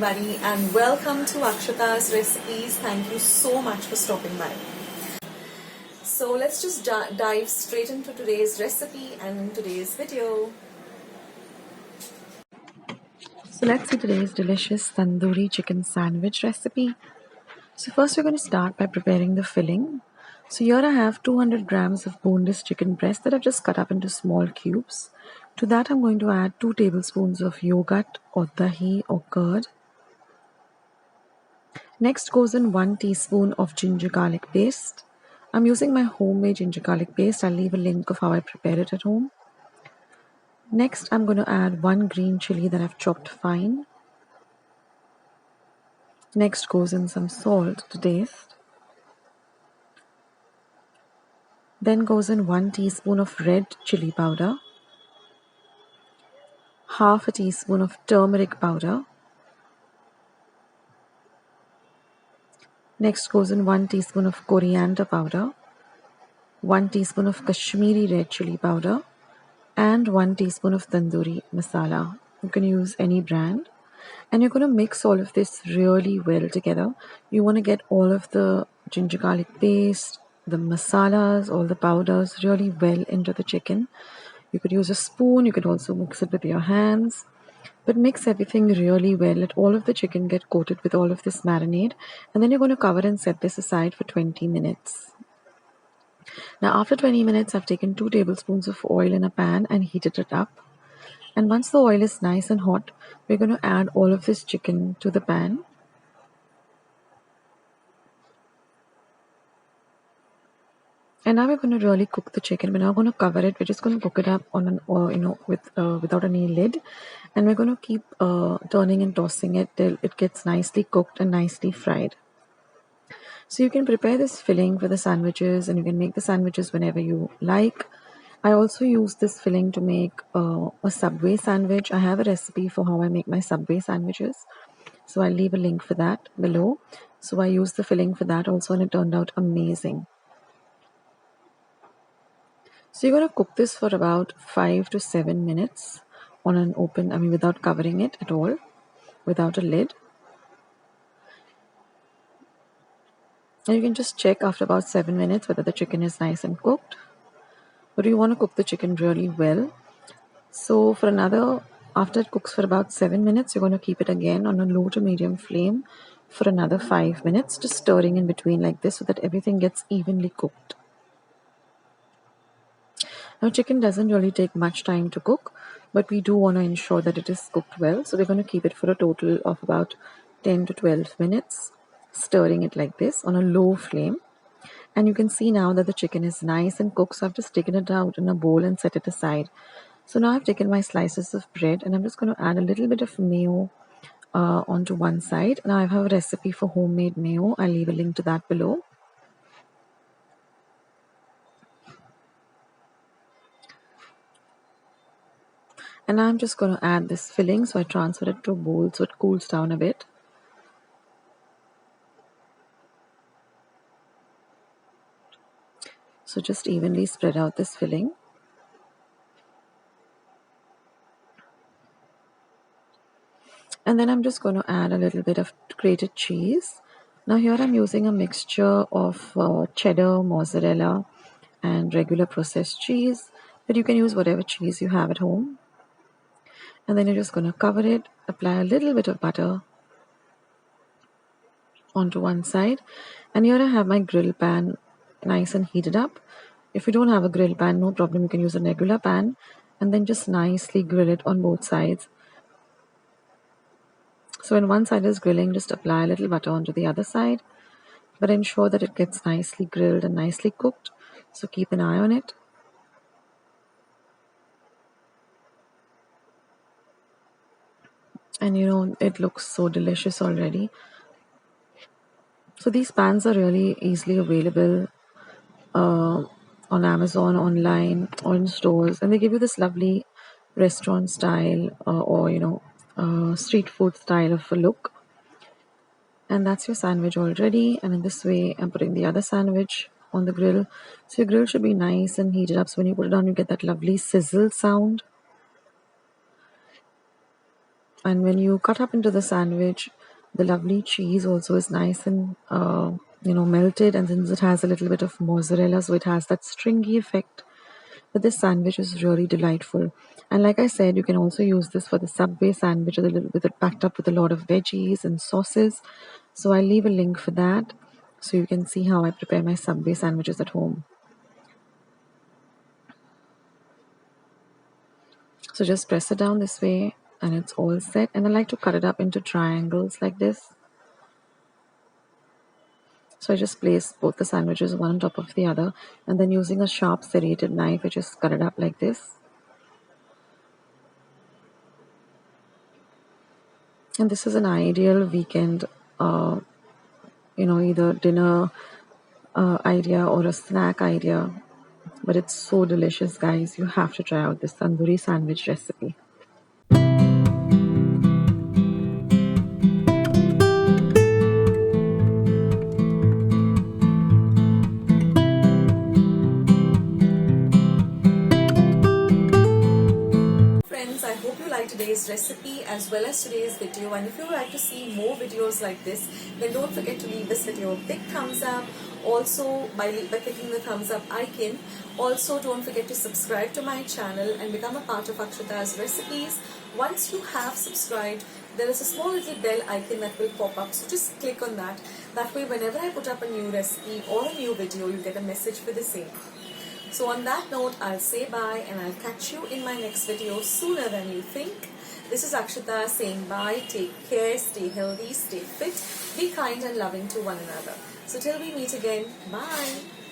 everybody, and welcome to Akshata's Recipes. Thank you so much for stopping by. So let's just dive straight into today's recipe and in today's video. So let's see today's delicious tandoori chicken sandwich recipe. So first we're going to start by preparing the filling. So here I have 200 grams of boneless chicken breast that I've just cut up into small cubes. To that I'm going to add 2 tablespoons of yogurt or dahi or curd. Next goes in 1 teaspoon of ginger garlic paste. I'm using my homemade ginger garlic paste. I'll leave a link of how I prepare it at home. Next I'm going to add 1 green chili that I've chopped fine. Next goes in some salt to taste. Then goes in 1 teaspoon of red chili powder, half a teaspoon of turmeric powder. Next goes in 1 teaspoon of coriander powder, 1 teaspoon of Kashmiri red chili powder, and 1 teaspoon of tandoori masala. You can use any brand. And you're going to mix all of this really well together. You want to get all of the ginger garlic paste, the masalas, all the powders really well into the chicken. You could use a spoon, you could also mix it with your hands. But mix everything really well. Let all of the chicken get coated with all of this marinade. And then you're going to cover and set this aside for 20 minutes. Now after 20 minutes, I've taken 2 tablespoons of oil in a pan and heated it up. And once the oil is nice and hot, we're going to add all of this chicken to the pan. And now we're going to really cook the chicken. We're not going to cover it. We're just going to cook it up on an, without any lid. And we're going to keep turning and tossing it till it gets nicely cooked and nicely fried. So you can prepare this filling for the sandwiches, and you can make the sandwiches whenever you like. I also use this filling to make a Subway sandwich. I have a recipe for how I make my Subway sandwiches. So I'll leave a link for that below. So I used the filling for that also, and it turned out amazing. So you're going to cook this for about 5 to 7 minutes on an open, without covering it at all, without a lid. And you can just check after about 7 minutes whether the chicken is nice and cooked. But you want to cook the chicken really well. So after it cooks for about 7 minutes, you're going to keep it again on a low to medium flame for another 5 minutes, just stirring in between like this so that everything gets evenly cooked. Now chicken doesn't really take much time to cook, but we do want to ensure that it is cooked well. So we're going to keep it for a total of about 10 to 12 minutes, stirring it like this on a low flame. And you can see now that the chicken is nice and cooked. So I've just taken it out in a bowl and set it aside. So now I've taken my slices of bread and I'm just going to add a little bit of mayo onto one side. Now I have a recipe for homemade mayo. I'll leave a link to that below. And I'm just going to add this filling. So I transfer it to a bowl so it cools down a bit. So just evenly spread out this filling. And then I'm just going to add a little bit of grated cheese. Now here I'm using a mixture of cheddar, mozzarella, and regular processed cheese. But you can use whatever cheese you have at home. And then you're just going to cover it, apply a little bit of butter onto one side. And here I have my grill pan nice and heated up. If you don't have a grill pan, no problem, you can use a regular pan and then just nicely grill it on both sides. So when one side is grilling, just apply a little butter onto the other side, but ensure that it gets nicely grilled and nicely cooked. So keep an eye on it. And it looks so delicious already. So these pans are really easily available on Amazon, online, or in stores, and they give you this lovely restaurant style or street food style of a look. And that's your sandwich already. And in this way, I'm putting the other sandwich on the grill. So your grill should be nice and heated up. So when you put it on, you get that lovely sizzle sound. And when you cut up into the sandwich, the lovely cheese also is nice and melted, and since it has a little bit of mozzarella, so it has that stringy effect. But this sandwich is really delightful. And like I said, you can also use this for the Subway sandwich, a little bit packed up with a lot of veggies and sauces. So I'll leave a link for that so you can see how I prepare my Subway sandwiches at home. So just press it down this way and it's all set. And I like to cut it up into triangles like this. So I just place both the sandwiches one on top of the other, and then using a sharp serrated knife, I just cut it up like this. And this is an ideal weekend, either dinner idea or a snack idea. But it's so delicious, guys. You have to try out this tandoori sandwich recipe. Friends, I hope you liked today's recipe as well as today's video, and if you would like to see more videos like this, then don't forget to leave this video a big thumbs up. Also, by clicking the thumbs up icon. Also, don't forget to subscribe to my channel and become a part of Akshata's recipes. Once you have subscribed, there is a small little bell icon that will pop up, so just click on that. That way, whenever I put up a new recipe or a new video, you'll get a message for the same. So on that note, I'll say bye and I'll catch you in my next video sooner than you think. This is Akshata saying bye, take care, stay healthy, stay fit, be kind and loving to one another. So till we meet again, bye.